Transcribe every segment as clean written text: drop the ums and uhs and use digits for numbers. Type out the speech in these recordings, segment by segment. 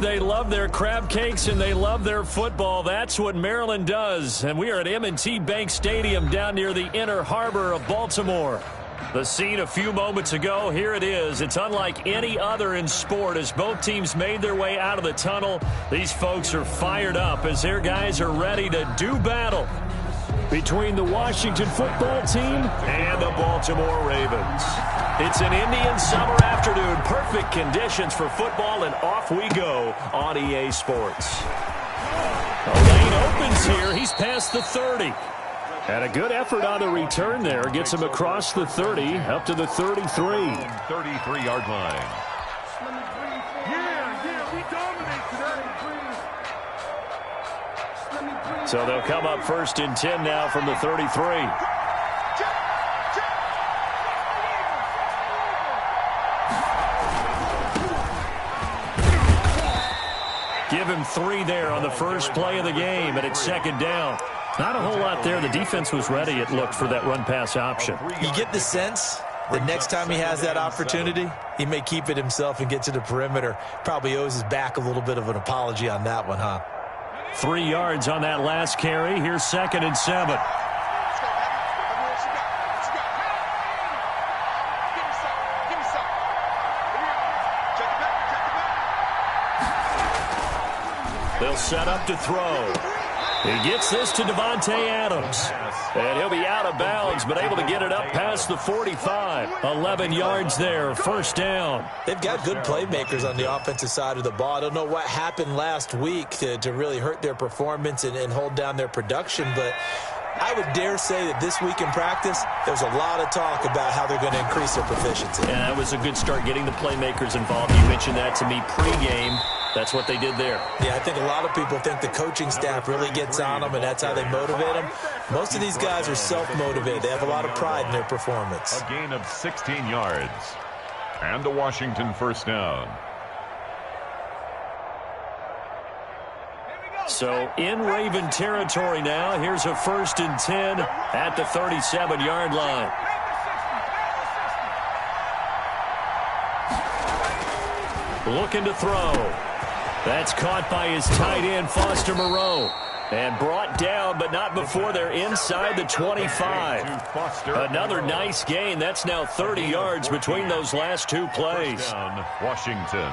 they love their crab cakes, and they love their football. That's what Maryland does. And we are at M&T Bank Stadium down near the Inner Harbor of Baltimore. The scene a few moments ago, here it is. It's unlike any other in sport as both teams made their way out of the tunnel. These folks are fired up as their guys are ready to do battle between the Washington football team and the Baltimore Ravens. It's an Indian summer afternoon. Perfect conditions for football, and off we go on EA Sports. The lane opens here. He's past the 30. And a good effort on the return there. Gets him across the 30, up to the 33. 33-yard line. So they'll come up first and 10 now from the 33. Give him 3 there on the first play of the game, and it's second down. Not a whole lot there. The defense was ready, it looked, for that run-pass option. You get the sense that next time he has that opportunity, he may keep it himself and get to the perimeter. Probably owes his back a little bit of an apology on that one, huh? 3 yards on that last carry. Here's second and 7. They'll set up to throw. He gets this to Devontae Adams. And he'll be out of bounds, but able to get it up past the 45. 11 yards there, first down. They've got good playmakers on the offensive side of the ball. I don't know what happened last week to really hurt their performance and hold down their production, but I would dare say that this week in practice, there's a lot of talk about how they're going to increase their proficiency. And that was a good start, getting the playmakers involved. You mentioned that to me pregame. That's what they did there. Yeah, I think a lot of people think the coaching staff really gets on them, and that's how they motivate them. Most of these guys are self-motivated. They have a lot of pride in their performance. A gain of 16 yards. And a Washington first down. So in Raven territory now. Here's a first and 10 at the 37-yard line. Looking to throw. That's caught by his tight end, Foster Moreau. And brought down, but not before they're inside the 25. Another nice gain. That's now 30 yards between those last 2 plays. Down, Washington.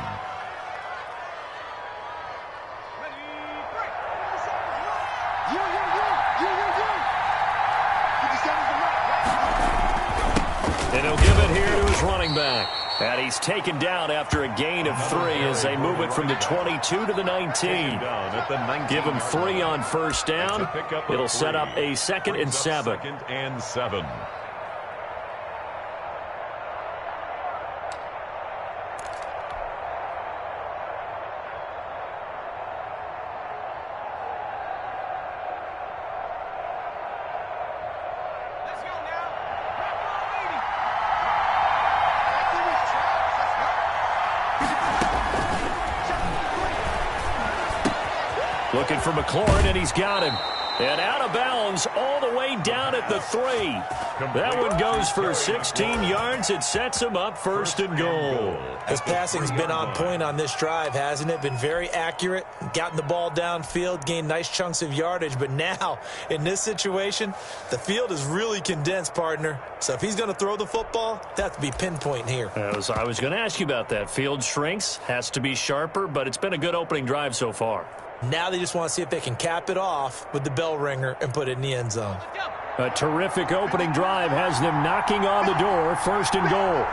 And he'll give it here to his running back. And he's taken down after a gain of 3 as they move it from the 22 to the 19. Give him 3 on first down. It'll set up a second and 7. Second and 7. Looking for McLaurin, and he's got him. And out of bounds all the way down at the 3. That one goes for 16 yards. It sets him up first and goal. His passing's been on point on this drive, hasn't it? Been very accurate, gotten the ball downfield, gained nice chunks of yardage. But now, in this situation, the field is really condensed, partner. So if he's going to throw the football, that has to be pinpoint here. I was going to ask you about that. Field shrinks, has to be sharper, but it's been a good opening drive so far. Now they just want to see if they can cap it off with the bell ringer and put it in the end zone. A terrific opening drive has them knocking on the door, first and goal.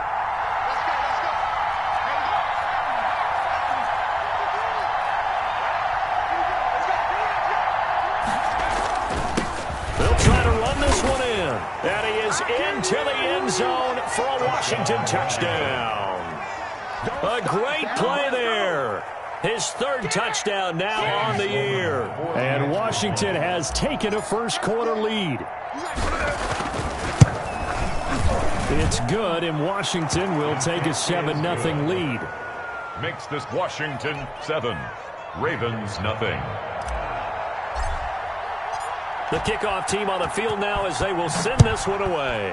They'll try to run this one in. And he is into the end zone for a Washington touchdown. A great play there. His 3rd touchdown now on the year. And Washington has taken a first-quarter lead. It's good, and Washington will take a 7-0 lead. Makes this Washington 7. Ravens nothing. The kickoff team on the field now as they will send this one away.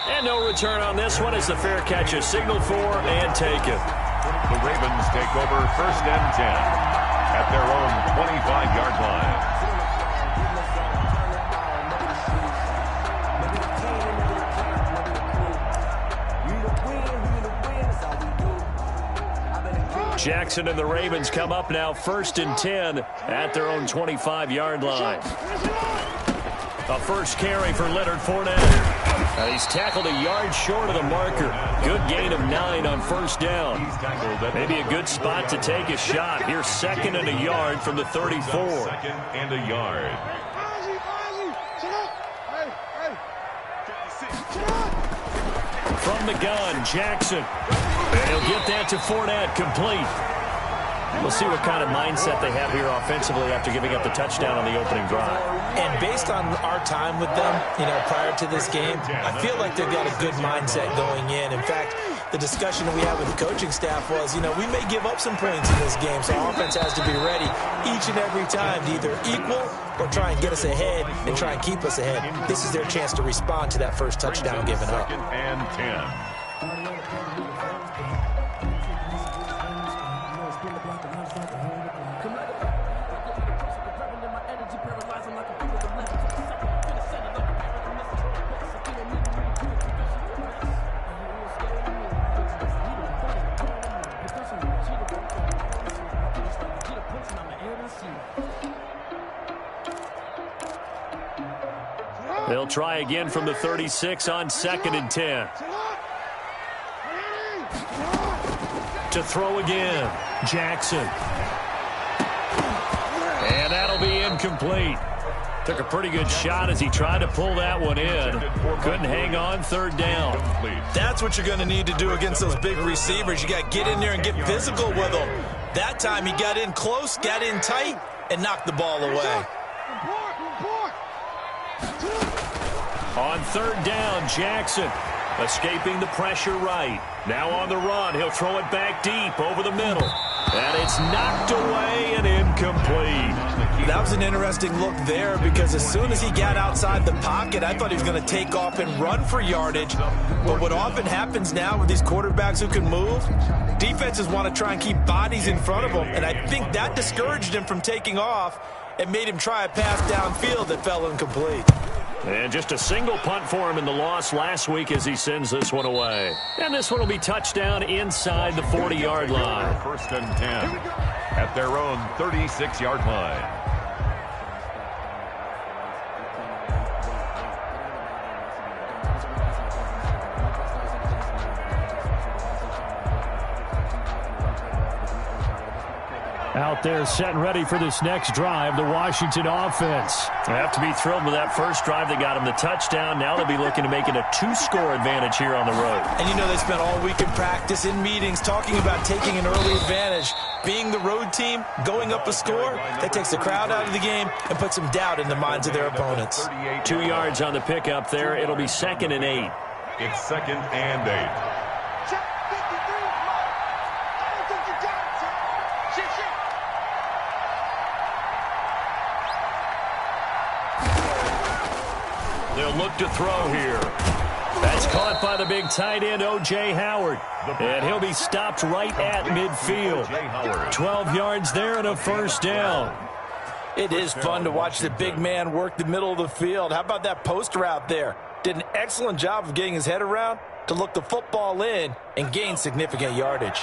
And no return on this one as the fair catch is signaled for and taken. The Ravens take over 1st and 10 at their own 25-yard line. Jackson and the Ravens come up now 1st and 10 at their own 25-yard line. A first carry for Leonard Fournette. He's tackled a yard short of the marker. Good gain of 9 on 1st down. Maybe a good spot to take a shot. Here's 2nd and a yard from the 34. 2nd and a yard. From the gun, Jackson. And he'll get that to Fournette, complete. We'll see what kind of mindset they have here offensively after giving up the touchdown on the opening drive. And based on our time with them, prior to this game, I feel like they've got a good mindset going in. In fact, the discussion that we had with the coaching staff was, we may give up some points in this game, so our offense has to be ready each and every time to either equal or try and get us ahead and try and keep us ahead. This is their chance to respond to that first touchdown given up. 2nd and 10. They'll try again from the 36 on 2nd and 10. To throw again, Jackson. And that'll be incomplete. Took a pretty good shot as he tried to pull that one in. Couldn't hang on, 3rd down. That's what you're going to need to do against those big receivers. You got to get in there and get physical with them. That time he got in close, got in tight, and knocked the ball away. On 3rd down, Jackson escaping the pressure right. Now on the run, he'll throw it back deep over the middle. And it's knocked away and incomplete. That was an interesting look there because as soon as he got outside the pocket, I thought he was going to take off and run for yardage. But what often happens now with these quarterbacks who can move, defenses want to try and keep bodies in front of them. And I think that discouraged him from taking off and made him try a pass downfield that fell incomplete. And just a single punt for him in the loss last week as he sends this one away. And this one will be touchdown inside the 40-yard line. 1st and 10 at their own 36-yard line. Out there set and ready for this next drive, the Washington offense. They have to be thrilled with that first drive. They got him the touchdown. Now they'll be looking to make it a 2-score advantage here on the road. And they spent all week in practice, in meetings, talking about taking an early advantage. Being the road team, going up a score, that takes the crowd out of the game and puts some doubt in the minds of their opponents. 2 yards on the pickup there. It'll be 2nd and 8. It's 2nd and 8. They'll look to throw here. That's caught by the big tight end, O.J. Howard. And he'll be stopped right at midfield. 12 yards there and a 1st down. It is fun to watch the big man work the middle of the field. How about that post route there? Did an excellent job of getting his head around to look the football in and gain significant yardage.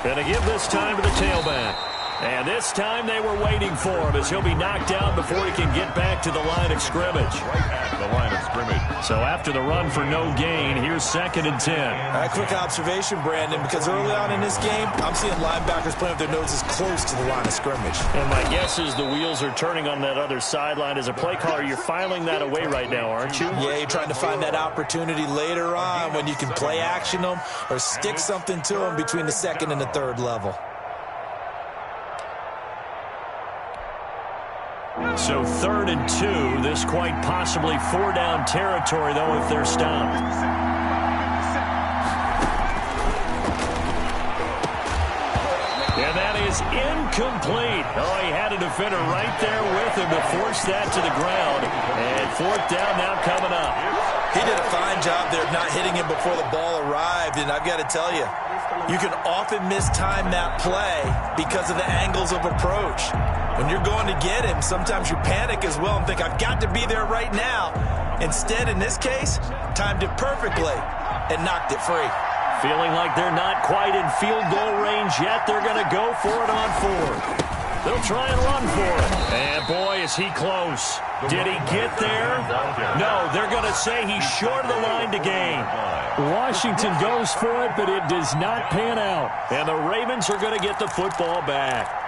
Going to give this time to the tailback. And this time they were waiting for him as he'll be knocked down before he can get back to the line of scrimmage. Right at the line of scrimmage. So after the run for no gain, here's 2nd and 10. A quick observation, Brandon, because early on in this game, I'm seeing linebackers playing with their noses close to the line of scrimmage. And my guess is the wheels are turning on that other sideline. As a play caller, you're filing that away right now, aren't you? Yeah, you're trying to find that opportunity later on when you can play action them or stick something to them between the 2nd and the 3rd level. So 3rd and 2, this quite possibly 4-down territory, though, if they're stopped. And that is incomplete. Oh, he had a defender right there with him to force that to the ground. And fourth down now coming up. He did a fine job there of not hitting him before the ball arrived, and I've got to tell you, you can often mistime that play because of the angles of approach. When you're going to get him, sometimes you panic as well and think, I've got to be there right now. Instead, in this case, timed it perfectly and knocked it free. Feeling like they're not quite in field goal range yet, they're going to go for it on fourth. They'll try and run for it. And, boy, is he close. Did he get there? No, they're going to say he's short of the line to gain. Washington goes for it, but it does not pan out. And the Ravens are going to get the football back.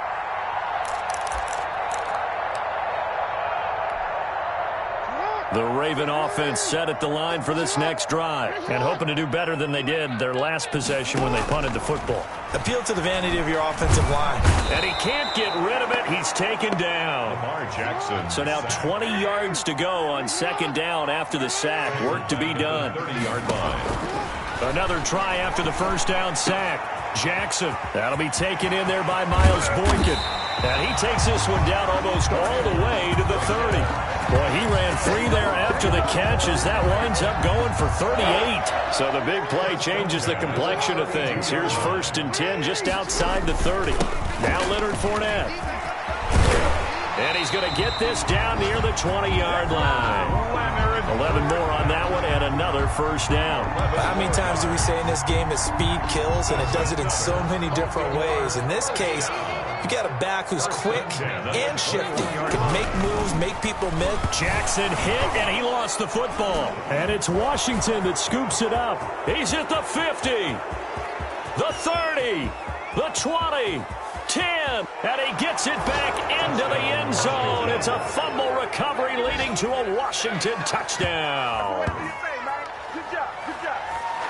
The Raven offense set at the line for this next drive and hoping to do better than they did their last possession when they punted the football. Appeal to the vanity of your offensive line. And he can't get rid of it. He's taken down. Jackson. So now 20 yards to go on second down after the sack. Work to be done. 30-yard line. Another try after the first down sack. Jackson. That'll be taken in there by Miles Boykin. And he takes this one down almost all the way to the 30. Boy, he ran free there after the catch as that winds up going for 38. So the big play changes the complexion of things. Here's 1st and 10 just outside the 30. Now Leonard Fournette. And he's going to get this down near the 20-yard line. 11 more on that one and another first down. How many times do we say in this game that speed kills, and it does it in so many different ways? In this case, you got a back who's quick and shifty. Can make moves, make people miss. Jackson hit, and he lost the football. And it's Washington that scoops it up. He's at the 50, the 30, the 20, 10, and he gets it back into the end zone. It's a fumble recovery leading to a Washington touchdown.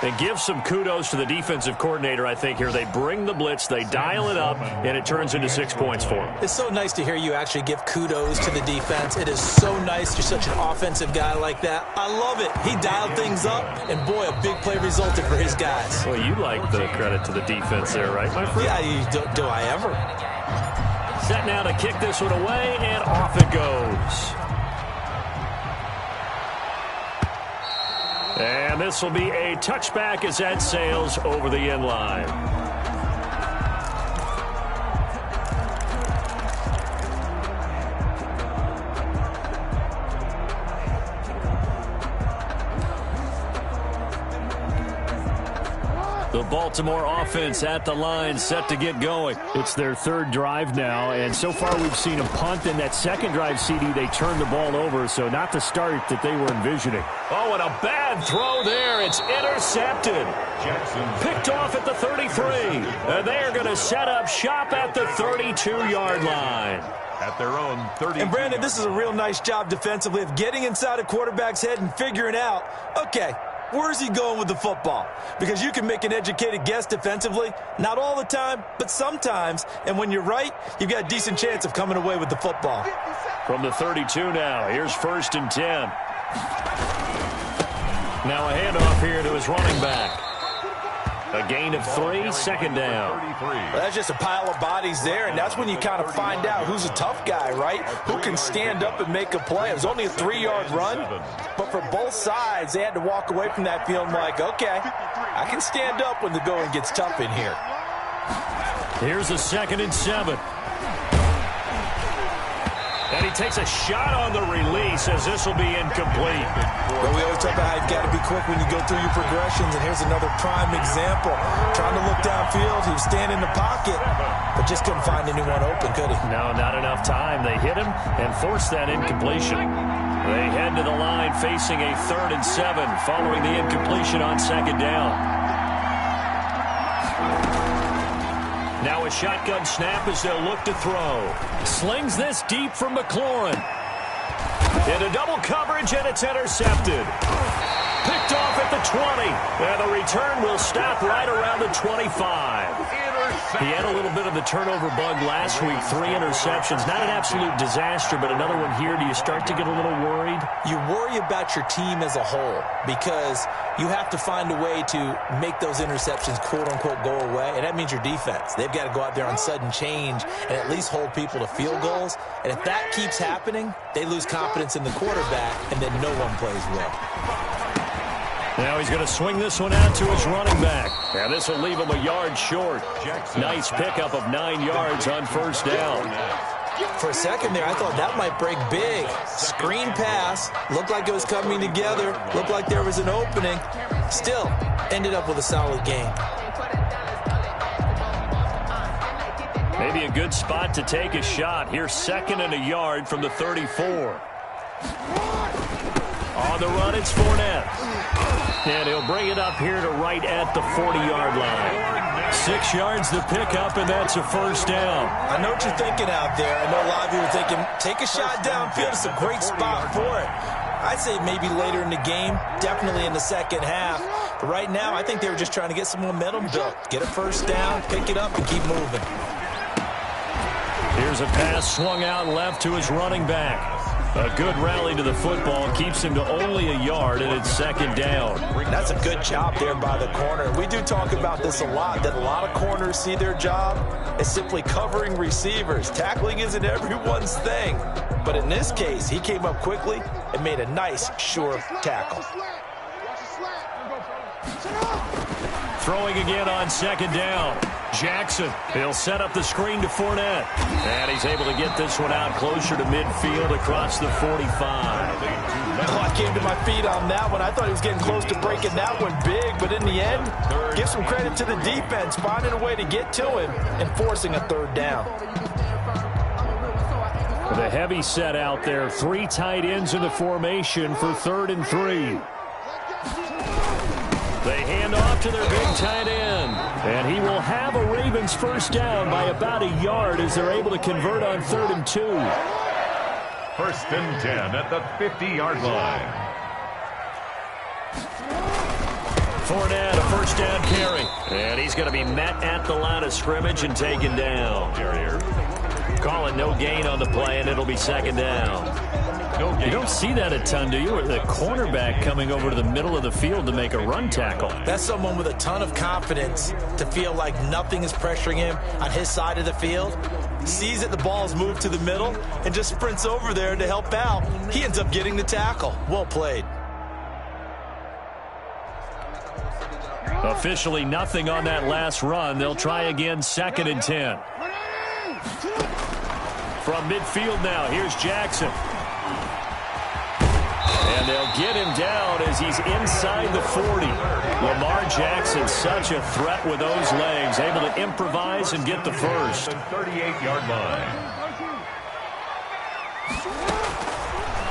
And give some kudos to the defensive coordinator, I think, here. They bring the blitz, they dial it up, and it turns into 6 points for them. It's so nice to hear you actually give kudos to the defense. It is so nice you're such an offensive guy like that. I love it. He dialed things up, and, boy, a big play resulted for his guys. Well, you like the credit to the defense there, right, my friend? Yeah, do I ever? Set now to kick this one away, and off it goes. And this will be a touchback as that sails over the end line. The Baltimore offense at the line, set to get going. It's their third drive now, and so far we've seen a punt. In that second drive, CD, they turned the ball over, so not the start that they were envisioning. Oh, and a bad throw there. It's intercepted. Jackson. Picked off at the 33. And they are going to set up shop at the 32-yard line. At their own 30. And, Brandon, this is a real nice job defensively of getting inside a quarterback's head and figuring out, okay, where's he going with the football? Because you can make an educated guess defensively. Not all the time, but sometimes. And when you're right, you've got a decent chance of coming away with the football. From the 32 now, here's 1st and 10. Now a handoff here to his running back. A gain of 3, second down. Well, that's just a pile of bodies there, and that's when you kind of find out who's a tough guy, right? Who can stand up and make a play. It was only a 3-yard run, but for both sides, they had to walk away from that feeling like, okay, I can stand up when the going gets tough in here. Here's a 2nd and 7. And he takes a shot on the release as this will be incomplete. Well, we always talk about how you've got to be quick when you go through your progressions, and here's another prime example. Trying to look downfield, he was standing in the pocket, but just couldn't find anyone open, could he? No, not enough time. They hit him and forced that incompletion. They head to the line facing a 3rd and 7 following the incompletion on second down. Now a shotgun snap as they'll look to throw. Slings this deep from McLaurin. Into double coverage, and it's intercepted. Picked off at the 20. And the return will stop right around the 25. He had a little bit of the turnover bug last week, 3 interceptions. Not an absolute disaster, but another one here. Do you start to get a little worried? You worry about your team as a whole because you have to find a way to make those interceptions, quote-unquote, go away, and that means your defense. They've got to go out there on sudden change and at least hold people to field goals, and if that keeps happening, they lose confidence in the quarterback, and then no one plays well. Now he's going to swing this one out to his running back. Now this will leave him a yard short. Nice pickup of 9 yards on first down. For a second there, I thought that might break big. Screen pass. Looked like it was coming together. Looked like there was an opening. Still, ended up with a solid game. Maybe a good spot to take a shot. Here's 2nd and a yard from the 34. On the run, it's Fournette. And he'll bring it up here to right at the 40-yard line. 6 yards to pick up, and that's a first down. I know what you're thinking out there. I know a lot of you are thinking, take a shot downfield. It's a great spot for it. I'd say maybe later in the game, definitely in the second half. But right now, I think they were just trying to get some momentum built. Get a first down, pick it up, and keep moving. Here's a pass swung out left to his running back. A good rally to the football keeps him to only a yard, and it's 2nd down. That's a good job there by the corner. We do talk about this a lot, that a lot of corners see their job as simply covering receivers. Tackling isn't everyone's thing. But in this case, he came up quickly and made a nice, sure tackle. Throwing again on 2nd down. Jackson, he'll set up the screen to Fournette. And he's able to get this one out closer to midfield across the 45. I came to my feet on that one. I thought he was getting close to breaking that one big, but in the end, give some credit to the defense, finding a way to get to him and forcing a 3rd down. The heavy set out there. 3 tight ends in the formation for 3rd and 3. They hand off to their big tight end. And he will have a Ravens first down by about a yard as they're able to convert on 3rd and 2. 1st and 10 at the 50-yard line. Fournette, a first down carry. And he's going to be met at the line of scrimmage and taken down. Calling no gain on the play, and it'll be 2nd down. You don't see that a ton, do you? Or the cornerback coming over to the middle of the field to make a run tackle. That's someone with a ton of confidence to feel like nothing is pressuring him on his side of the field. Sees that the ball's moved to the middle and just sprints over there to help out. He ends up getting the tackle. Well played. Officially nothing on that last run. They'll try again, 2nd and 10. From midfield now, here's Jackson. And they'll get him down as he's inside the 40. Lamar Jackson, such a threat with those legs, able to improvise and get the first. 38-yard line.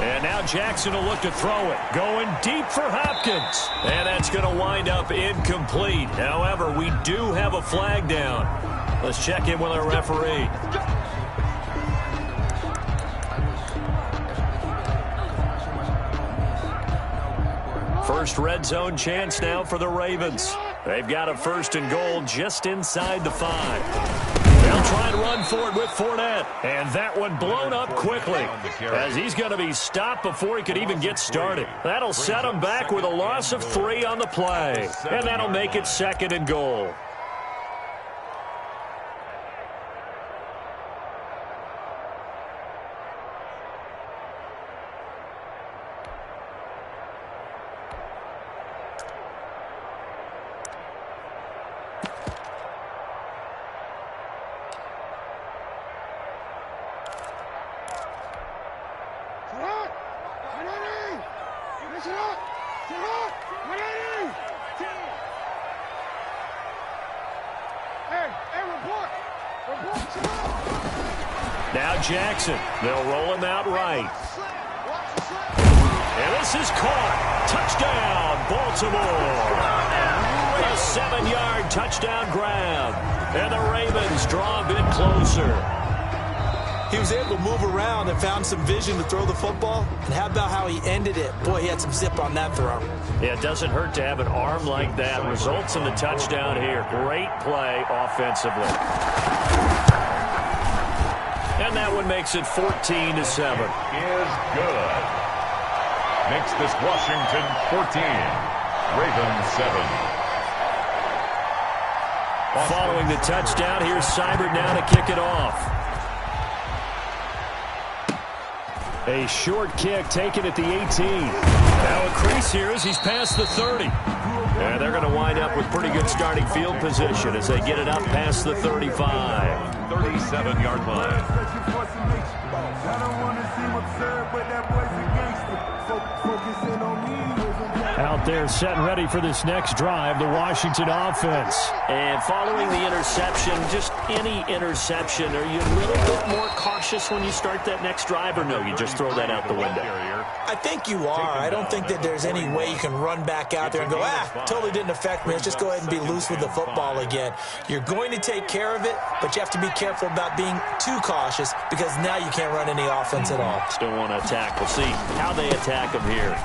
And now Jackson will look to throw it. Going deep for Hopkins. And that's going to wind up incomplete. However, we do have a flag down. Let's check in with our referee. First red zone chance now for the Ravens. They've got a 1st and goal just inside the 5. They'll try and run forward with Fournette. And that one blown up quickly as he's going to be stopped before he could even get started. That'll set him back with a loss of 3 on the play. And that'll make it 2nd and goal. Now Jackson. They'll roll him out right. And this is caught. Touchdown, Baltimore. A 7-yard touchdown grab. And the Ravens draw a bit closer. He was able to move around and found some vision to throw the football. And how about how he ended it? Boy, he had some zip on that throw. Yeah, it doesn't hurt to have an arm like that. Results in the touchdown here. Great play offensively. And that one makes it 14-7. Is good. Makes this Washington 14. Ravens 7. Following the touchdown, here's Seibert now to kick it off. A short kick taken at the 18. Now a crease here as he's past the 30. And they're going to wind up with pretty good starting field position as they get it up past the 35. 37-yard line. Out there set and ready for this next drive, the Washington offense. And following the interception, just any interception, are you a little bit more cautious when you start that next drive, or no, you just throw that out the window? I think you are. I don't think that there's any way you can run back out there and go, totally didn't affect me. Let's just go ahead and be loose with the football again. You're going to take care of it, but you have to be careful about being too cautious because now you can't run any offense at all. Still want to attack. We'll see how they attack him here.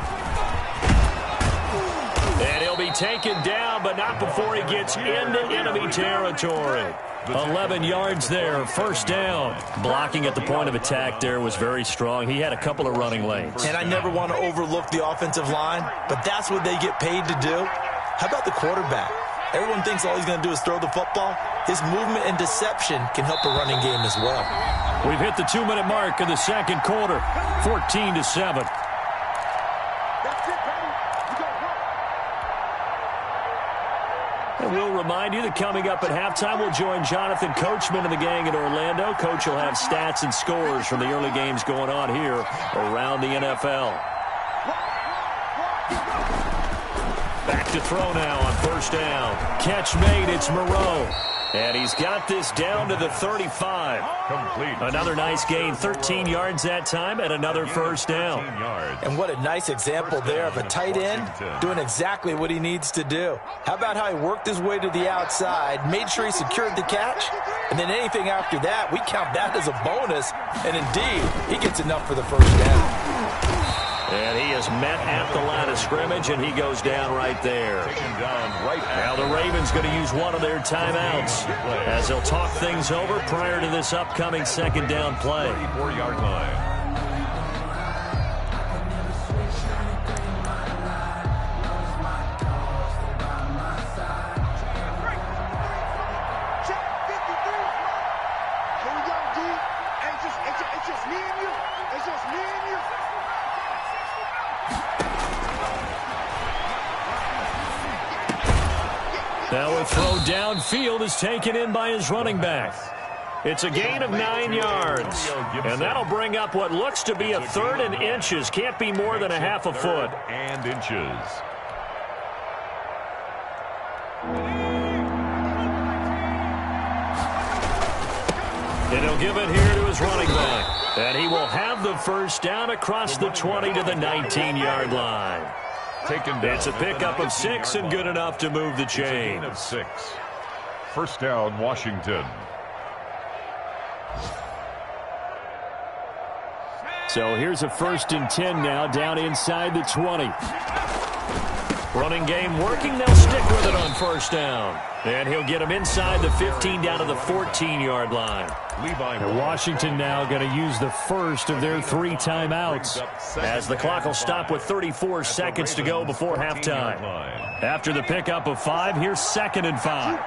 And he'll be taken down, but not before he gets into enemy territory. 11 yards there, first down. Blocking at the point of attack there was very strong. He had a couple of running lanes. And I never want to overlook the offensive line, but that's what they get paid to do. How about the quarterback? Everyone thinks all he's going to do is throw the football. His movement and deception can help a running game as well. We've hit the 2-minute mark of the second quarter, 14-7. And we'll remind you that coming up at halftime, we'll join Jonathan Coachman and the gang in Orlando. Coach will have stats and scores from the early games going on here around the NFL. Back to throw now on first down. Catch made, it's Moreau. And he's got this down to the 35. Complete. Another nice gain, 13 yards that time, and another first down. And what a nice example there of a tight end doing exactly what he needs to do. How about how he worked his way to the outside, made sure he secured the catch, and then anything after that, we count that as a bonus. And indeed, he gets enough for the first down. And he is met at the line of scrimmage, and he goes down right there. Now the Ravens going to use one of their timeouts as they'll talk things over prior to this upcoming second down play. 34-yard line. Now a throw downfield is taken in by his running back. It's a gain of 9 yards. And that'll bring up what looks to be a third and inches. Can't be more than a half a foot. And inches. And he'll give it here to his running back. And he will have the first down across the 20 to the 19-yard line. It's a pickup of 6 and good enough to move the chain. Of 6. First down, Washington. So here's a 1st and 10 now down inside the 20. Running game working. They'll stick with it on first down. And he'll get him inside the 15 down to the 14-yard line. And Washington now going to use the first of their 3 timeouts as the clock will stop with 34 seconds to go before halftime. After the pickup of 5, here's 2nd and 5.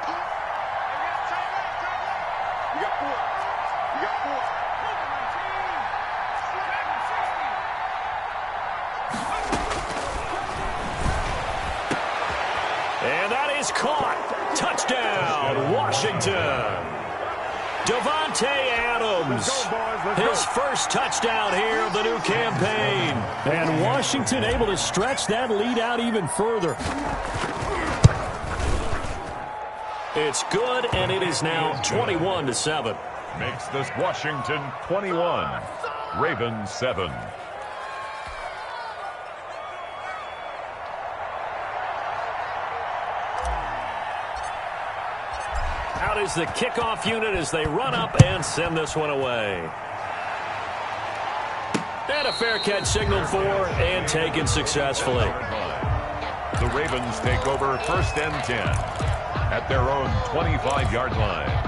And that is caught. Touchdown, Washington. Davante Adams, his first touchdown here of the new campaign. And Washington able to stretch that lead out even further. It's good, and it is now 21-7. Makes this Washington 21, Ravens 7. Out is the kickoff unit as they run up and send this one away. And a fair catch signaled for and taken successfully. The Ravens take over 1st and 10 at their own 25-yard line.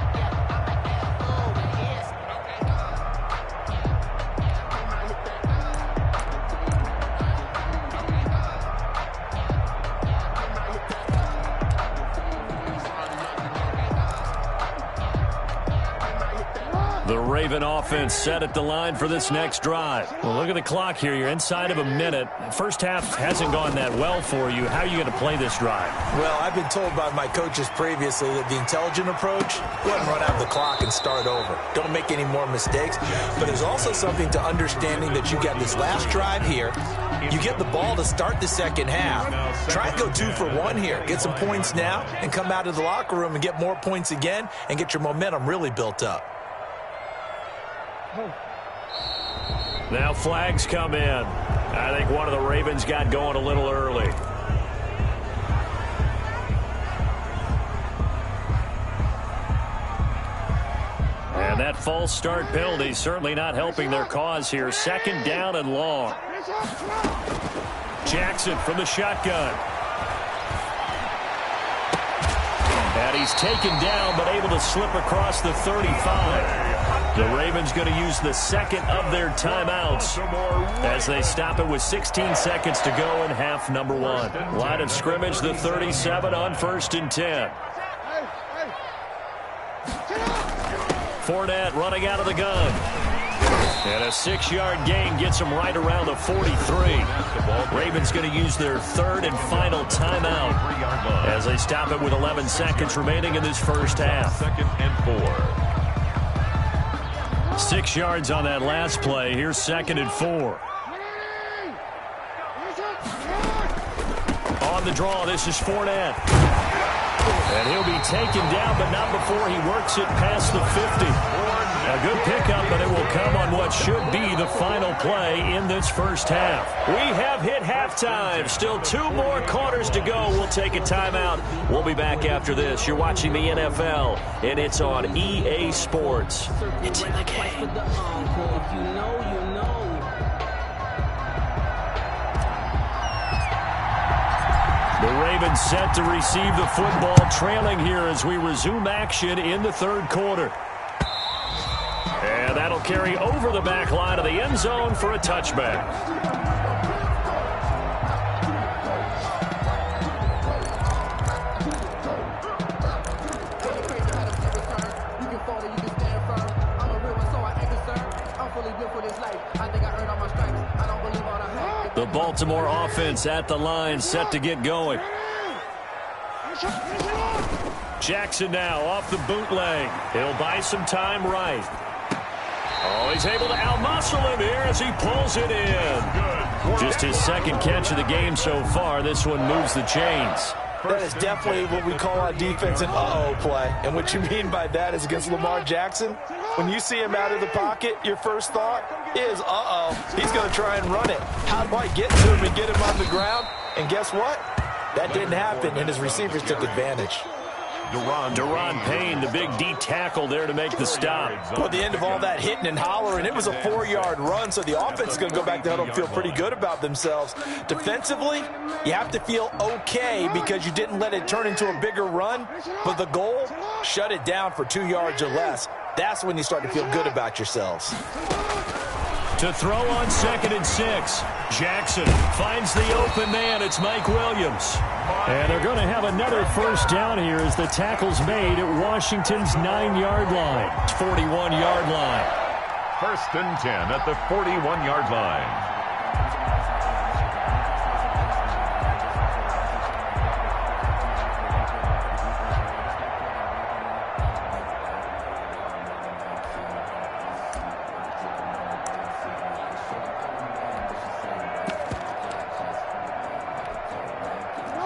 The Raven offense set at the line for this next drive. Well, look at the clock here. You're inside of a minute. First half hasn't gone that well for you. How are you going to play this drive? Well, I've been told by my coaches previously that the intelligent approach, go ahead and run out the clock and start over. Don't make any more mistakes. But there's also something to understanding that you got this last drive here. You get the ball to start the second half. Try and go 2 for 1 here. Get some points now and come out of the locker room and get more points again and get your momentum really built up. Now flags come in. I think one of the Ravens got going a little early. And that false start penalty certainly not helping their cause here. 2nd down and long. Jackson from the shotgun. And he's taken down but able to slip across the 35. The Ravens going to use the second of their timeouts as they stop it with 16 seconds to go in half number 1. Line of scrimmage, the 37 on 1st and 10. Fournette running out of the gun. And a 6-yard gain gets them right around the 43. Ravens going to use their 3rd and final timeout as they stop it with 11 seconds remaining in this first half. 2nd and 4. 6 yards on that last play. Here's 2nd and 4. On the draw, this is Fournette. And he'll be taken down, but not before he works it past the 50. A good pickup, but it will come on what should be the final play in this first half. We have hit halftime. Still 2 more quarters to go. We'll take a timeout. We'll be back after this. You're watching the NFL, and it's on EA Sports. It's in the game. The Ravens set to receive the football, trailing here as we resume action in the 3rd quarter. And that'll carry over the back line of the end zone for a touchback. The Baltimore offense at the line, set to get going. Jackson now off the bootleg. He'll buy some time right. Oh, he's able to outmuscle him here as he pulls it in. Just his 2nd catch of the game so far. This one moves the chains. That is definitely what we call on defense an uh-oh play. And what you mean by that is against Lamar Jackson, when you see him out of the pocket, your first thought is, uh-oh, he's going to try and run it. How do I get to him and get him on the ground? And guess what? That didn't happen, and his receivers took advantage. Deron Payne, the big D tackle there to make the stop. Well, at the end of all that hitting and hollering, it was a 4-yard run, so the offense is going to go back to huddle and feel pretty good about themselves. Defensively, you have to feel okay because you didn't let it turn into a bigger run, but the goal, shut it down for 2 yards or less. That's when you start to feel good about yourselves. To throw on 2nd and 6. Jackson finds the open man. It's Mike Williams. And they're going to have another first down here as the tackle's made at Washington's 9-yard line. 41-yard line. 1st and 10 at the 41-yard line.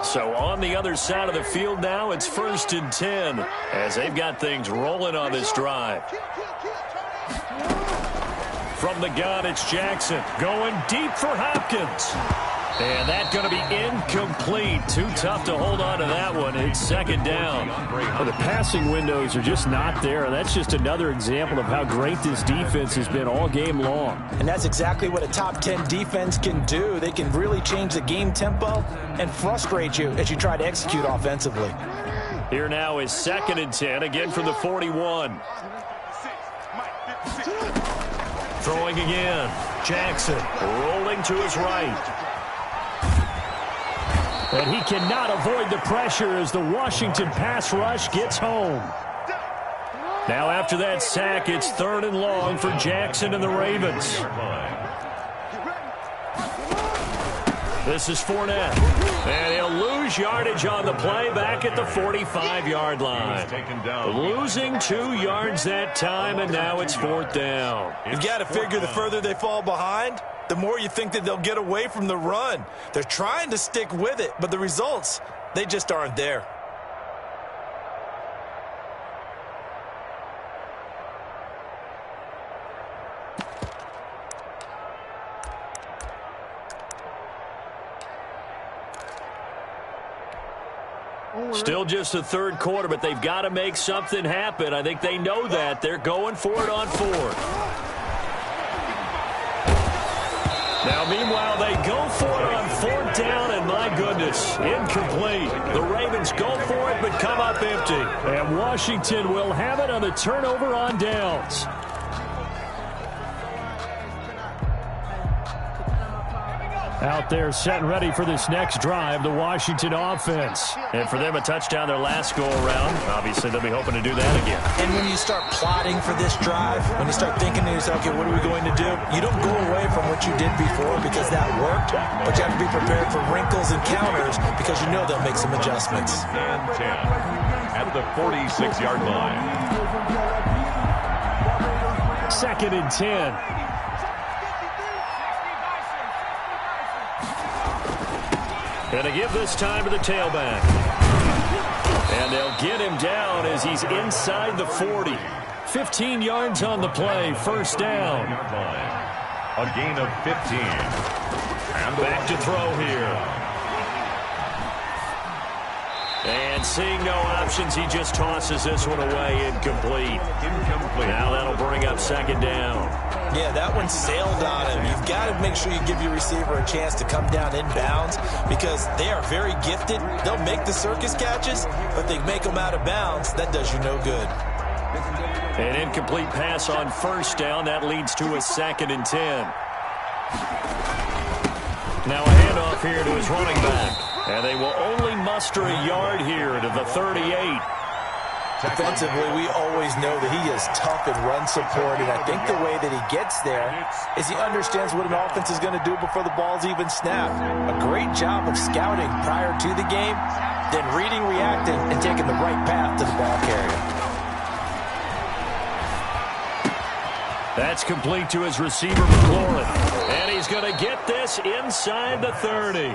So on the other side of the field now, it's 1st and 10 as they've got things rolling on this drive. From the gun, it's Jackson going deep for Hopkins. And that's going to be incomplete. Too tough to hold on to that one. It's second down. Well, the passing windows are just not there. That's just another example of how great this defense has been all game long. And that's exactly what a top 10 defense can do. They can really change the game tempo and frustrate you as you try to execute offensively. Here now is 2nd and 10, again from the 41. Throwing again. Jackson rolling to his right. And he cannot avoid the pressure as the Washington pass rush gets home. Now after that sack, it's 3rd and long for Jackson and the Ravens. This is Fournette. And he'll lose yardage on the play back at the 45-yard line. Losing 2 yards that time, and now it's 4th down. You've got to figure the further they fall behind, the more you think that they'll get away from the run. They're trying to stick with it, but the results, they just aren't there. Still just the 3rd quarter, but they've got to make something happen. I think they know that. They're going for it on 4th. Now, meanwhile, they go for it on 4th down, and my goodness, incomplete. The Ravens go for it, but come up empty. And Washington will have it on the turnover on downs. Out there set and ready for this next drive, the Washington offense. And for them, a touchdown their last go-around. Obviously, they'll be hoping to do that again. And when you start plotting for this drive, when you start thinking to yourself, okay, what are we going to do? You don't go away from what you did before because that worked, but you have to be prepared for wrinkles and counters because you know they'll make some adjustments. And 10 at the 46-yard line. 2nd and 10. Going to give this time to the tailback. And they'll get him down as he's inside the 40. 15 yards on the play, 1st down. A gain of 15. And back to throw here. And seeing no options, he just tosses this one away, incomplete. Now that'll bring up 2nd down. Yeah, that one sailed on him. You've got to make sure you give your receiver a chance to come down inbounds because they are very gifted. They'll make the circus catches, but they make them out of bounds. That does you no good. An incomplete pass on 1st down. That leads to a 2nd and 10. Now a handoff here to his running back. And they will only muster a yard here to the 38. Defensively, we always know that he is tough in run support, and I think the way that he gets there is he understands what an offense is going to do before the ball's even snapped. A great job of scouting prior to the game, then reading, reacting, and taking the right path to the ball carrier. That's complete to his receiver, McLaurin. And he's going to get this inside the 30.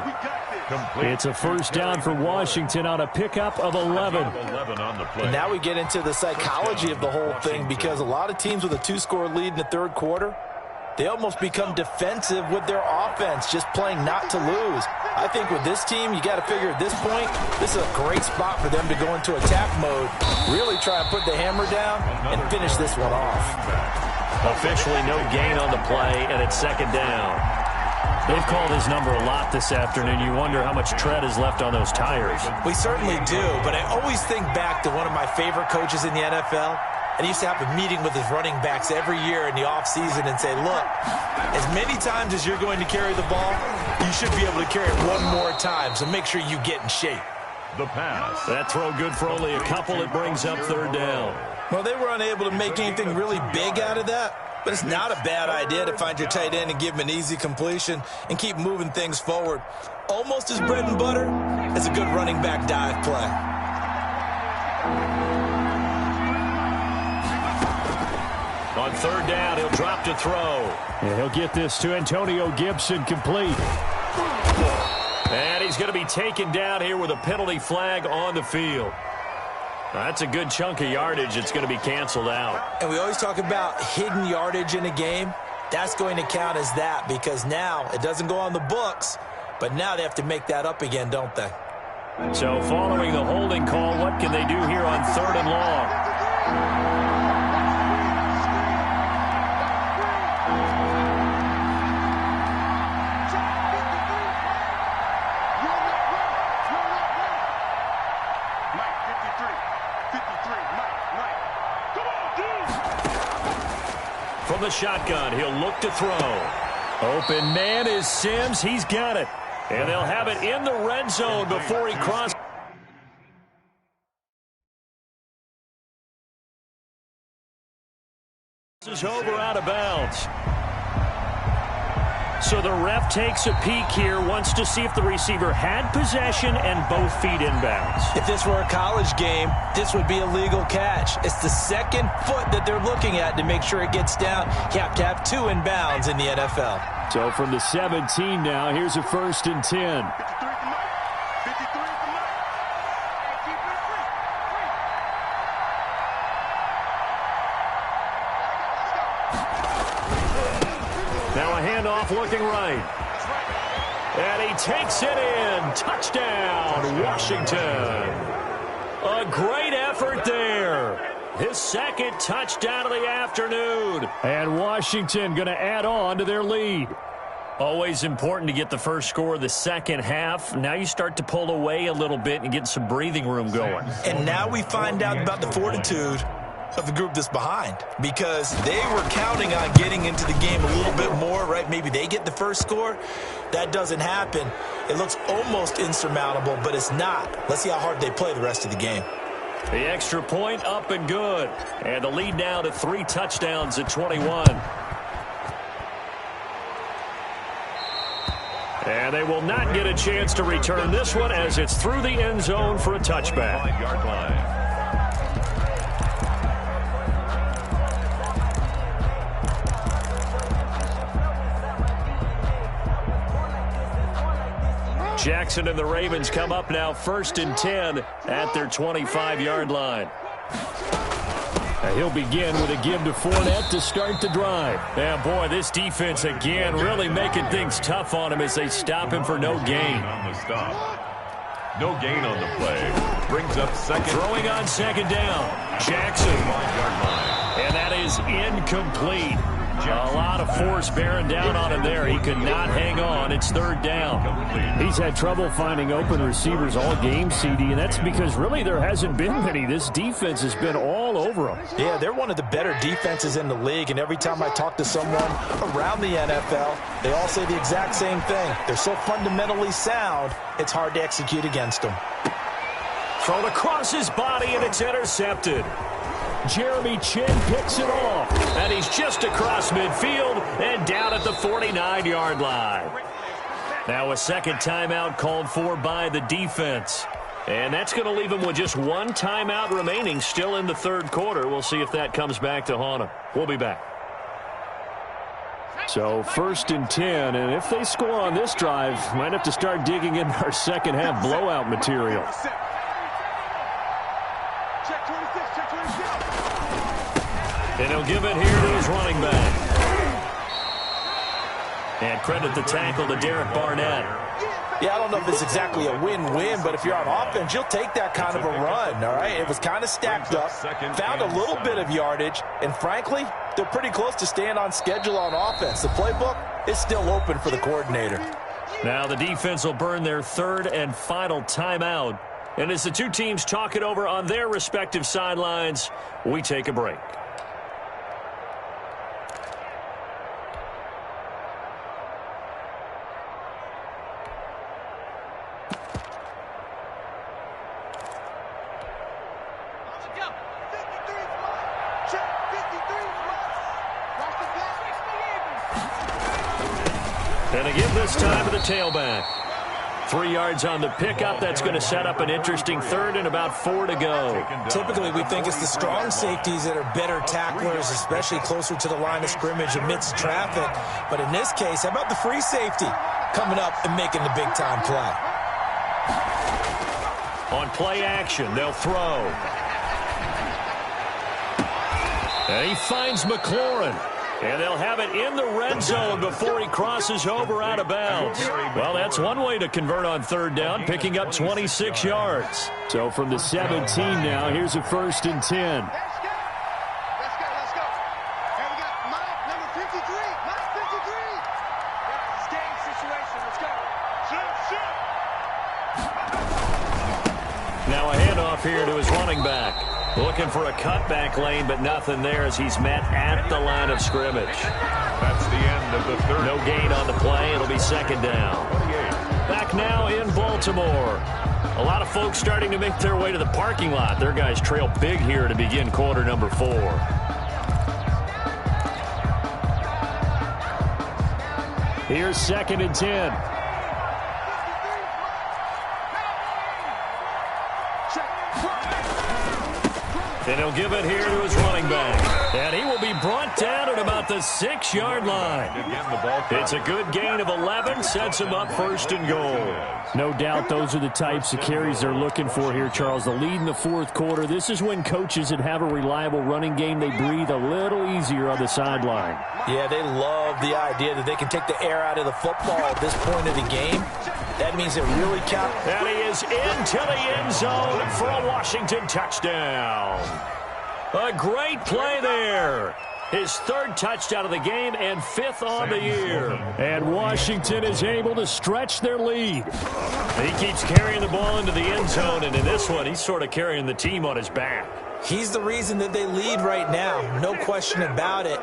It's a 1st down for Washington on a pickup of 11. And now we get into the psychology of the whole thing because a lot of teams with a 2-score lead in the 3rd quarter, they almost become defensive with their offense, just playing not to lose. I think with this team, you got to figure at this point, this is a great spot for them to go into attack mode, really try and put the hammer down and finish this one off. Officially no gain on the play, and it's 2nd down. They've called his number a lot this afternoon. You wonder how much tread is left on those tires. We certainly do, but I always think back to one of my favorite coaches in the NFL, and he used to have a meeting with his running backs every year in the offseason and say, look, as many times as you're going to carry the ball, you should be able to carry it one more time, so make sure you get in shape. The pass. That throw good for only a couple. It brings up 3rd down. Well, they were unable to make anything really big out of that. But it's not a bad idea to find your tight end and give him an easy completion and keep moving things forward. Almost as bread and butter as a good running back dive play. On 3rd down, he'll drop to throw. And he'll get this to Antonio Gibson complete. And he's going to be taken down here with a penalty flag on the field. That's a good chunk of yardage. It's going to be canceled out. And we always talk about hidden yardage in a game. That's going to count as that because now it doesn't go on the books, But now they have to make that up again, don't they? So following the holding call, what can they do here on 3rd and long? From the shotgun, he'll look to throw. Open man is Sims. He's got it. And they'll have it in the red zone before he crosses over out of bounds. So the ref takes a peek here, wants to see if the receiver had possession and both feet inbounds. If this were a college game, this would be a legal catch. It's the second foot that they're looking at to make sure it gets down. You have to have 2 inbounds in the NFL. So from the 17 now, here's a 1st and 10. Now a handoff looking right. And he takes it in. Touchdown, Washington. A great effort there. His 2nd touchdown of the afternoon. And Washington going to add on to their lead. Always important to get the first score of the second half. Now you start to pull away a little bit and get some breathing room going. And now we find out about the fortitude of the group that's behind, because they were counting on getting into the game a little bit more, right? Maybe they get the first score. That doesn't happen. It looks almost insurmountable, but it's not. Let's see how hard they play the rest of the game. The extra point up and good. And the lead now to 3 touchdowns at 21. And they will not get a chance to return this one as it's through the end zone for a touchback. 5-yard line. Jackson and the Ravens come up now 1st and 10 at their 25-yard line. He'll begin with a give to Fournette to start the drive. Yeah, boy, this defense again really making things tough on him as they stop him for no gain. On the stop. No gain on the play. Brings up 2nd. Throwing on 2nd down. Jackson. 5-yard line. And that is incomplete. A lot of force bearing down on him there. He could not hang on. It's 3rd down. He's had trouble finding open receivers all game, CD, and that's because really there hasn't been many. This defense has been all over them. Yeah, they're one of the better defenses in the league, and every time I talk to someone around the NFL, they all say the exact same thing. They're so fundamentally sound, it's hard to execute against them. Thrown across his body, and it's intercepted. Jeremy Chin picks it off. And he's just across midfield and down at the 49-yard line. Now a 2nd timeout called for by the defense. And that's going to leave him with just 1 timeout remaining still in the 3rd quarter. We'll see if that comes back to haunt him. We'll be back. So 1st and 10, and if they score on this drive, might have to start digging in our second half blowout material. And he'll give it here to his running back. And credit the tackle to Derek Barnett. Yeah, I don't know if it's exactly a win-win, but if you're on offense, you'll take that kind of a run, all right? It was kind of stacked up, found a little bit of yardage, and frankly, they're pretty close to staying on schedule on offense. The playbook is still open for the coordinator. Now the defense will burn their 3rd and final timeout. And as the two teams talk it over on their respective sidelines, we take a break. And again this time to the tailback. 3 yards on the pickup. That's going to set up an interesting 3rd and about 4 to go. Typically, we think it's the strong safeties that are better tacklers, especially closer to the line of scrimmage amidst traffic. But in this case, how about the free safety coming up and making the big-time play? On play action, they'll throw. And he finds McLaurin. And they'll have it in the red zone before he crosses over out of bounds. Well, that's one way to convert on third down, picking up 26 yards. So from the 17 now, here's a 1st and 10. Now a handoff here to his running back. Looking for a cutback lane, but nothing there as he's met at the line of scrimmage. That's the end of the third. No gain on the play. It'll be second down. Back now in Baltimore. A lot of folks starting to make their way to the parking lot. Their guys trail big here to begin quarter number 4. Here's 2nd and 10. And he'll give it here to his running back. And he will be brought down at about the 6-yard line. It's a good gain of 11, sets him up 1st and goal. No doubt those are the types of carries they're looking for here, Charles. The lead in the 4th quarter. This is when coaches that have a reliable running game, they breathe a little easier on the sideline. Yeah, they love the idea that they can take the air out of the football at this point of the game. That means it really counts. And he is into the end zone for a Washington touchdown. A great play there. His 3rd touchdown of the game and 5th on the year. And Washington is able to stretch their lead. He keeps carrying the ball into the end zone, and in this one, he's sort of carrying the team on his back. He's the reason that they lead right now. No question about it.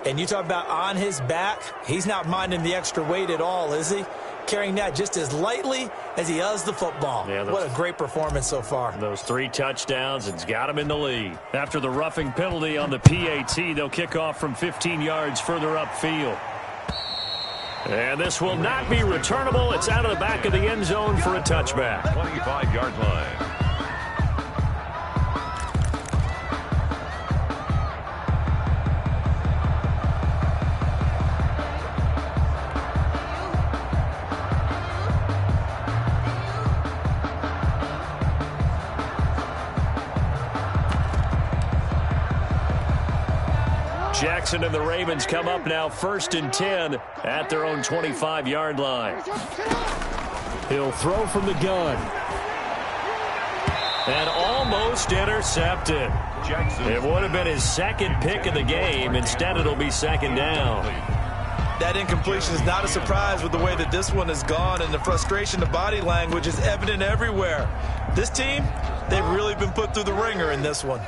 And you talk about on his back, he's not minding the extra weight at all, is he? Carrying that just as lightly as he does the football. Yeah, what a great performance so far. Those 3 touchdowns, it's got him in the lead. After the roughing penalty on the PAT, they'll kick off from 15 yards further upfield. And this will not be returnable. It's out of the back of the end zone for a touchback. 25-yard line. Jackson and the Ravens come up now 1st and 10 at their own 25-yard line. He'll throw from the gun. And almost intercepted. It would have been his 2nd pick of the game. Instead, it'll be 2nd down. That incompletion is not a surprise with the way that this one has gone, and the frustration, the body language is evident everywhere. This team, they've really been put through the ringer in this one.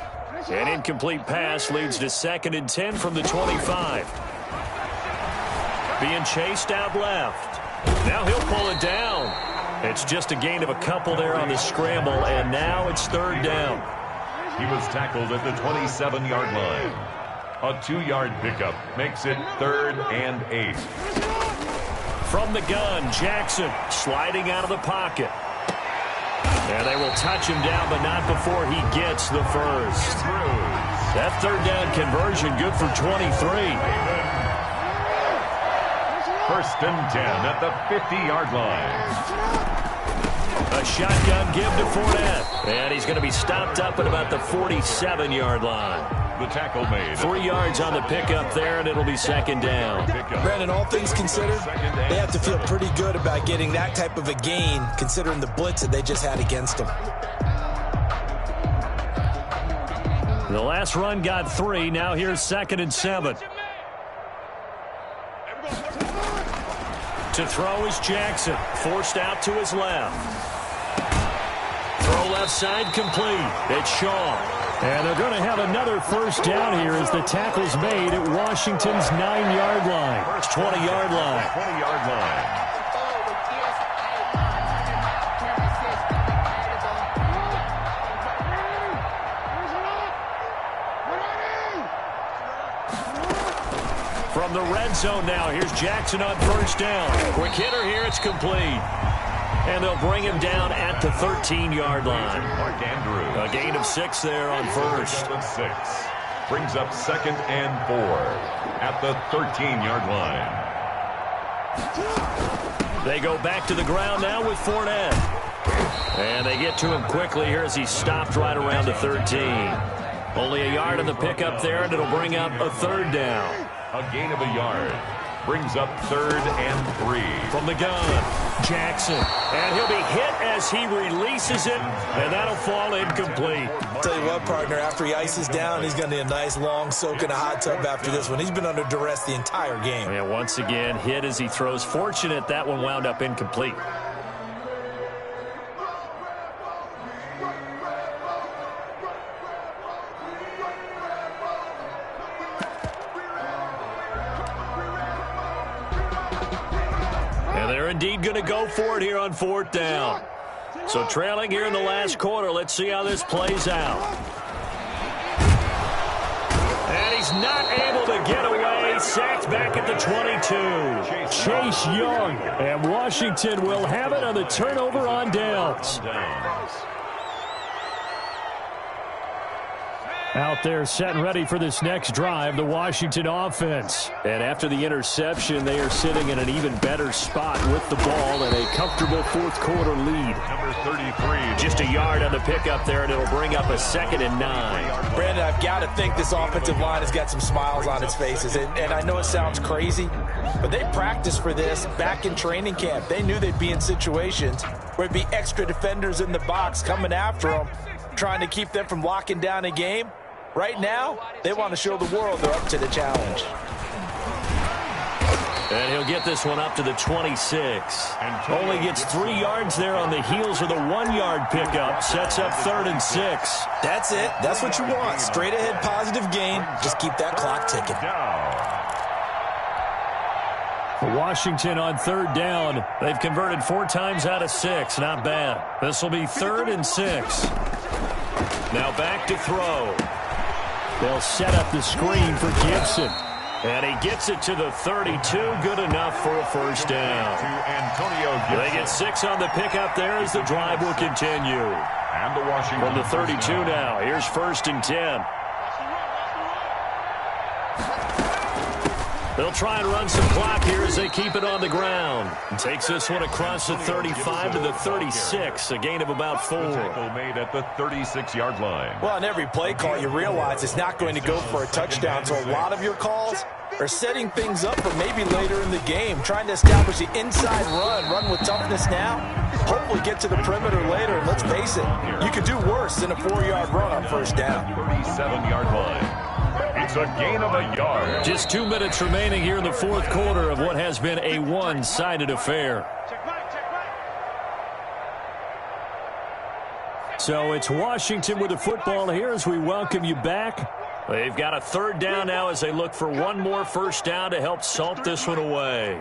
An incomplete pass leads to 2nd and 10 from the 25. Being chased out left. Now he'll pull it down. It's just a gain of a couple there on the scramble, and now it's 3rd down. He was tackled at the 27-yard line. A 2-yard pickup makes it 3rd and 8. From the gun, Jackson sliding out of the pocket. And they will touch him down, but not before he gets the 1st. That 3rd down conversion good for 23. 1st and 10 at the 50-yard line. A shotgun give to Fournette. And he's going to be stopped up at about the 47-yard line. The tackle made. 3 yards on the pickup there, and it'll be 2nd down. Brandon, all things considered, they have to feel pretty good about getting that type of a gain, considering the blitz that they just had against them. The last run got 3. Now here's 2nd and 7. To throw is Jackson. Forced out to his left. Throw left side complete. It's Shaw. And they're going to have another 1st down here as the tackle's made at Washington's 9-yard line. 20-yard line. 20-yard line. From the red zone now, here's Jackson on 1st down. Quick hitter here, it's complete. And they'll bring him down at the 13-yard line. Mark Andrews. A gain of 6 there on 1st. 6. Brings up 2nd and 4 at the 13-yard line. They go back to the ground now with Fournette. And they get to him quickly here as he's stopped right around the 13. Only a yard on the pickup there, and it'll bring up a 3rd down. A gain of a yard. Brings up 3rd and 3. From the gun, Jackson. And he'll be hit as he releases it, and that'll fall incomplete. Tell you what, partner, after he ices down, he's going to need a nice long soak in a hot tub after this one. He's been under duress the entire game. And once again, hit as he throws. Fortunate that one wound up incomplete. Indeed going to go for it here on 4th down. So trailing here in the last quarter. Let's see how this plays out. And he's not able to get away. Sacked back at the 22. Chase Young. And Washington will have it on the turnover on downs. Out there set and ready for this next drive, the Washington offense. And after the interception, they are sitting in an even better spot with the ball and a comfortable 4th quarter lead. Number 33. Just a yard on the pickup there, and it'll bring up a 2nd and 9. Brandon, I've got to think this offensive line has got some smiles on its faces. And I know it sounds crazy, but they practiced for this back in training camp. They knew they'd be in situations where it'd be extra defenders in the box coming after them, trying to keep them from locking down a game. Right now, they want to show the world they're up to the challenge. And he'll get this one up to the 26. Only gets 3 yards there on the heels of the 1-yard pickup. Sets up 3rd and 6. That's it. That's what you want. Straight ahead positive gain. Just keep that clock ticking. For Washington on 3rd down, they've converted 4 times out of 6. Not bad. This will be 3rd and 6. Now back to throw. They'll set up the screen for Gibson. And he gets it to the 32. Good enough for a 1st down. They get 6 on the pickup there as the drive will continue. And the Washington from the 32 now. Here's 1st and 10. They'll try and run some clock here as they keep it on the ground. Takes this one across the 35 to the 36, a gain of about 4. Tackle made at the 36-yard line. Well, on every play call, you realize it's not going to go for a touchdown, so a lot of your calls are setting things up for maybe later in the game, trying to establish the inside run with toughness now, hopefully get to the perimeter later, and let's face it, you could do worse than a 4-yard run on 1st down. 37-yard line. It's a gain of a yard. Just 2 minutes remaining here in the 4th quarter of what has been a one-sided affair. So it's Washington with the football here as we welcome you back. They've got a 3rd down now as they look for one more 1st down to help salt this one away.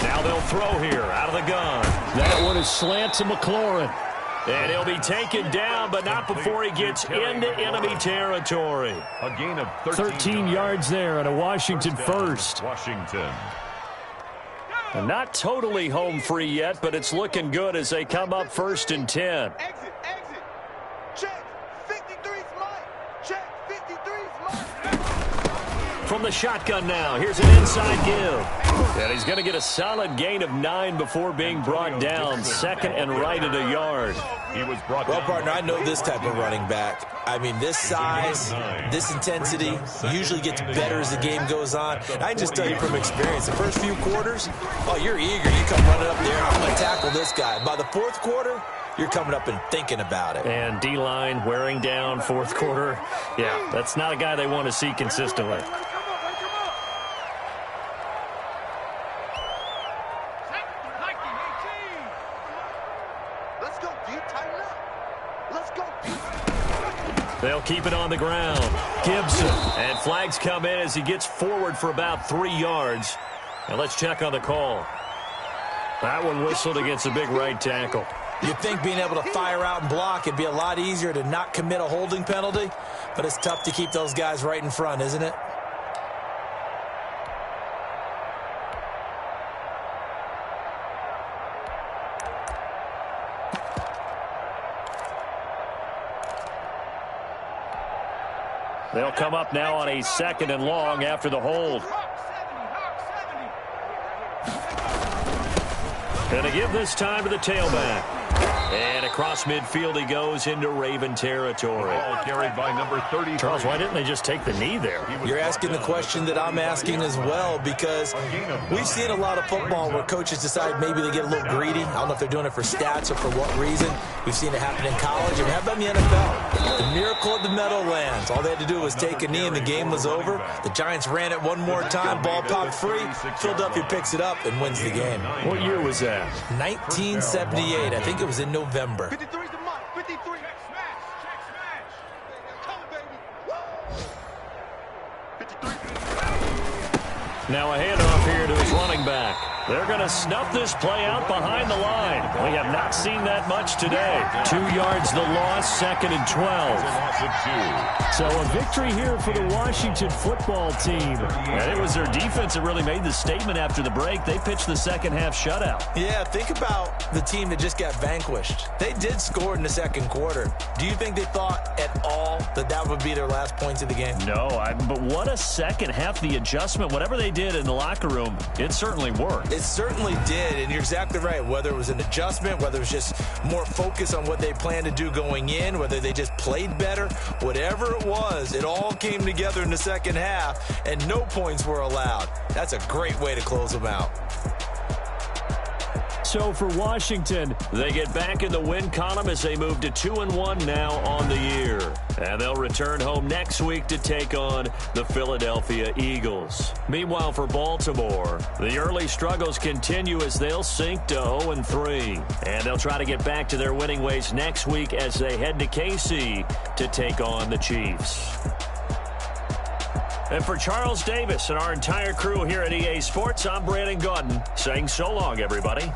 Now they'll throw here out of the gun. That one is slant to McLaurin. And he'll be taken down, but not before he gets into enemy territory. A gain of 13 yards there and a Washington 1st. Washington. And not totally home free yet, but it's looking good as they come up 1st and 10. Exit. Check. 53's Mike. Check. 53's Mike. From the shotgun now, here's an inside give. And he's going to get a solid gain of 9 before being brought down. 2nd and right at a yard. He was brought well, down. partner, I know this type of running back. I mean, this size, this intensity usually gets better as the game goes on. And I can just tell you from experience, the first few quarters, oh, you're eager. You come running up there, I'm going to tackle this guy. By the 4th quarter, you're coming up and thinking about it. And D-line wearing down 4th quarter. Yeah, that's not a guy they want to see consistently. They'll keep it on the ground. Gibson. And flags come in as he gets forward for about 3 yards. And let's check on the call. That one whistled against a big right tackle. You'd think being able to fire out and block it'd be a lot easier to not commit a holding penalty, but it's tough to keep those guys right in front, isn't it? They'll come up now on a 2nd and long after the hold. And to give this time to the tailback. And across midfield he goes into Raven territory. Ball carried by number 30. Charles, why didn't they just take the knee there? You're asking the question that I'm asking as well, because we've seen a lot of football where coaches decide maybe they get a little greedy. I don't know if they're doing it for stats or for what reason. We've seen it happen in college, and how about in the NFL? The miracle of the Meadowlands. All they had to do was take a knee, and the game was over. The Giants ran it one more time. Ball popped free. Philadelphia picks it up and wins the game. What year was that? 1978. I think it was in November. 53's the mark. 53. Check smash. Come on, baby. 53. Now a handoff here to his running back. They're going to snuff this play out behind the line. We have not seen that much today. 2 yards the loss, 2nd and 12. Loss of 2. So a victory here for the Washington football team. And it was their defense that really made the statement after the break. They pitched the second half shutout. Yeah, think about the team that just got vanquished. They did score in the second quarter. Do you think they thought at all that that would be their last points of the game? No, but what a second half. The adjustment, whatever they did in the locker room, it certainly worked. It certainly did, and you're exactly right. Whether it was an adjustment, whether it was just more focus on what they planned to do going in, whether they just played better, whatever it was, it all came together in the second half, and no points were allowed. That's a great way to close them out. So for Washington, they get back in the win column as they move to 2-1 now on the year. And they'll return home next week to take on the Philadelphia Eagles. Meanwhile, for Baltimore, the early struggles continue as they'll sink to 0-3. And they'll try to get back to their winning ways next week as they head to KC to take on the Chiefs. And for Charles Davis and our entire crew here at EA Sports, I'm Brandon Gaudin saying so long, everybody.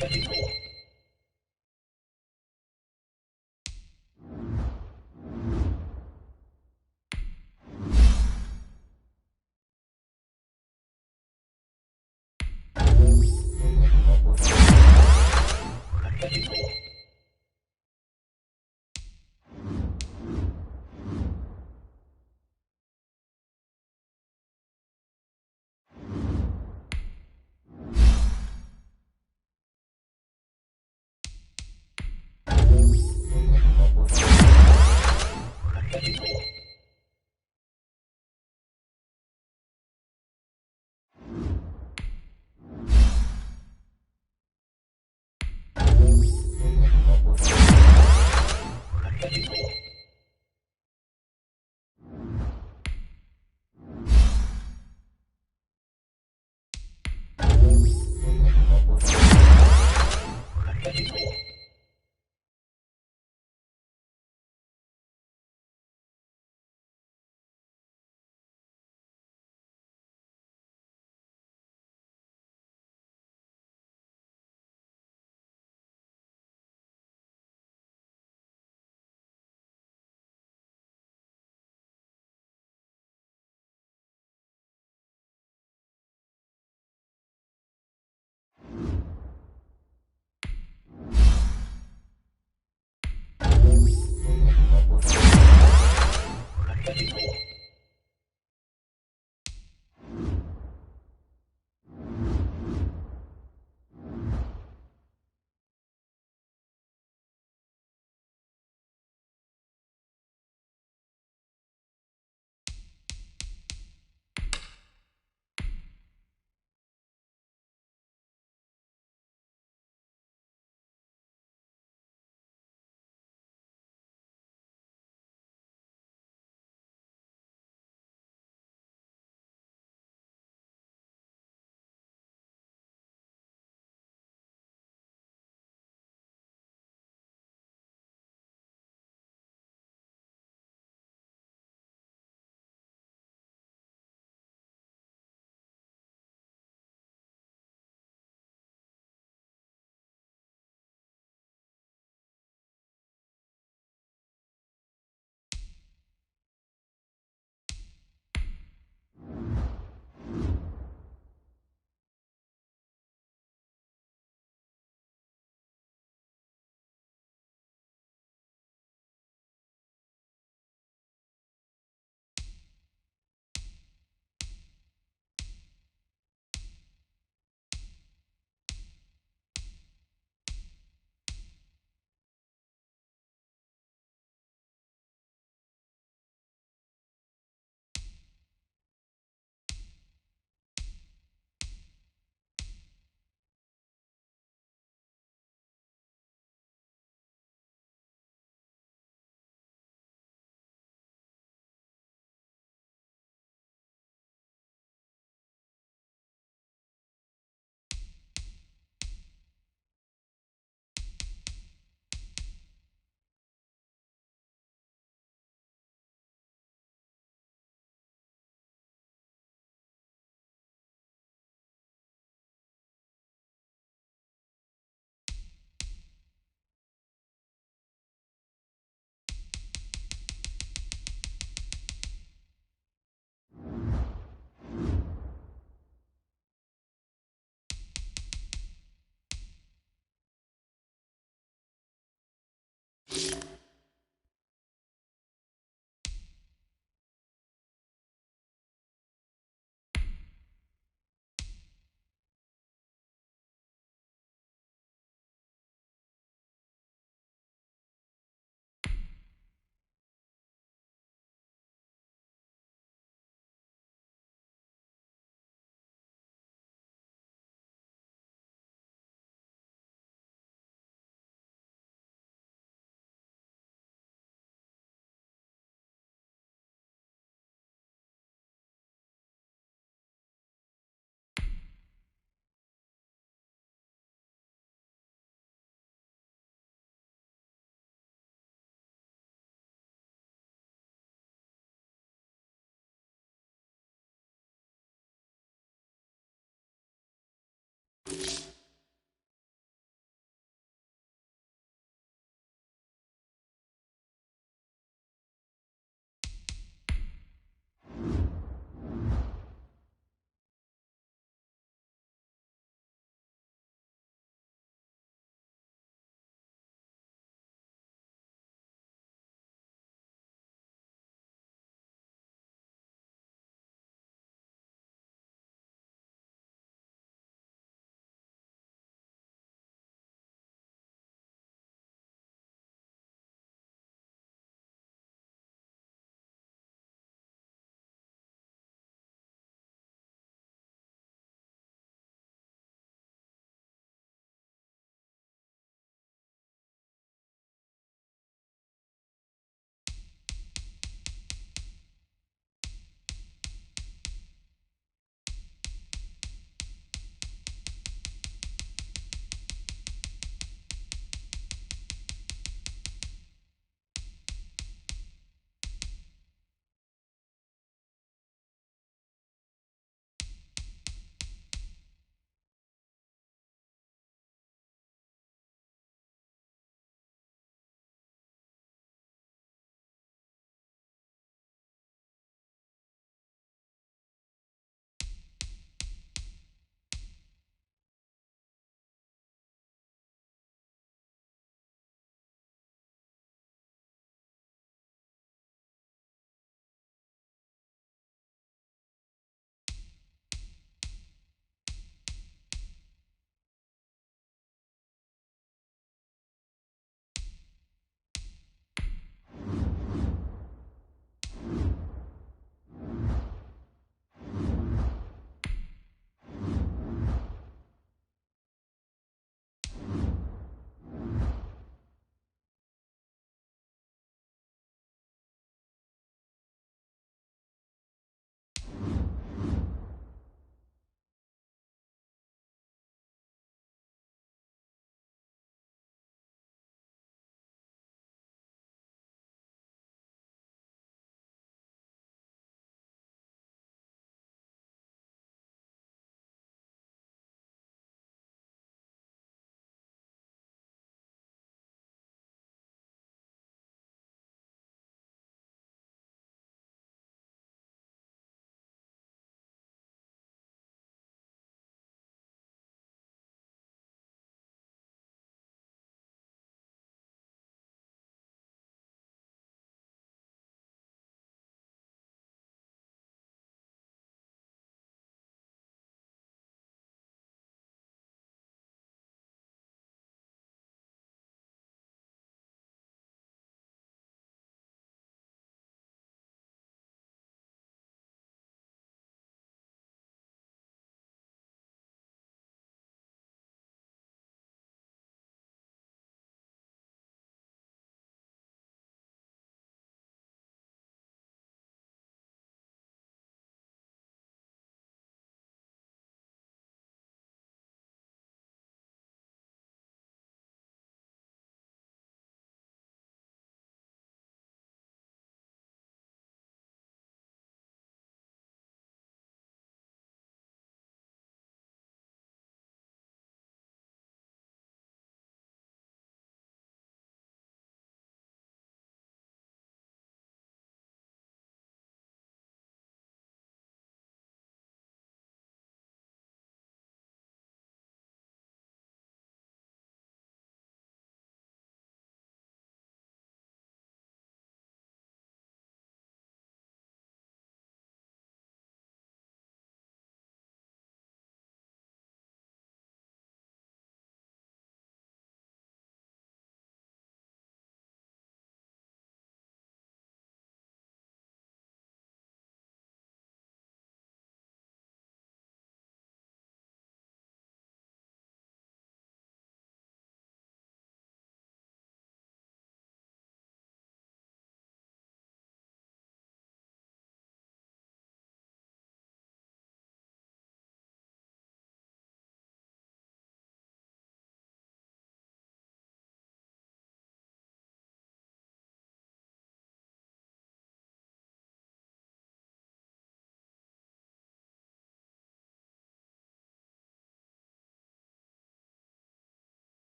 Hey.